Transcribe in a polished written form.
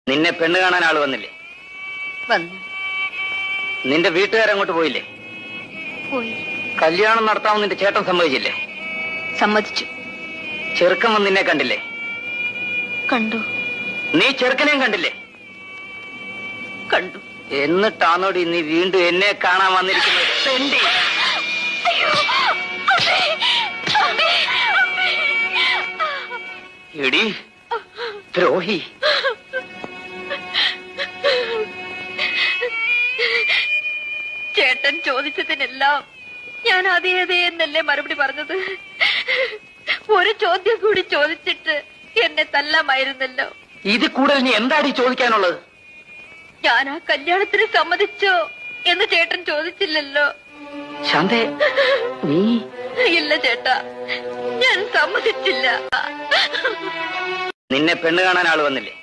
നിന്നെ പെണ്ണ് കാണാൻ ആള് വന്നില്ലേ? വന്നു. നിന്റെ വീട്ടുകാരങ്ങോട്ട് പോയില്ലേ? പോയി. കല്യാണം നടത്താമെന്ന് നിന്റെ ചേട്ടൻ സമ്മതിച്ചില്ലേ? സമ്മതിച്ചു. ചെറുക്കൻ വന്ന് നിന്നെ കണ്ടില്ലേ? കണ്ടു. നീ ചെറുക്കനെയും കണ്ടില്ലേ? കണ്ടു. എന്നിട്ടാണോടി നീ വീണ്ടും എന്നെ കാണാൻ വന്നിരിക്കുന്നത്? തെണ്ടി. എടി ദ്രോഹി. ചേട്ടൻ ചോദിച്ചതിനെല്ലാം ഞാൻ അതേ അതേ എന്നല്ലേ മറുപടി പറഞ്ഞത്. ഒരു ചോദ്യം കൂടി ചോദിച്ചിട്ട് എന്നെ തല്ലാമായിരുന്നല്ലോ. ഇത് കൂടുതൽ നീ എന്താടി ചോദിക്കാനുള്ളത്? ഞാൻ ആ കല്യാണത്തിന് സമ്മതിച്ചോ എന്ന് ചേട്ടൻ ചോദിച്ചില്ലല്ലോ. ശാന്തേ, നീ? ഇല്ല ചേട്ടാ, ഞാൻ സമ്മതിച്ചില്ല. നിന്നെ പെണ്ണ് കാണാൻ ആള് വന്നില്ലേ?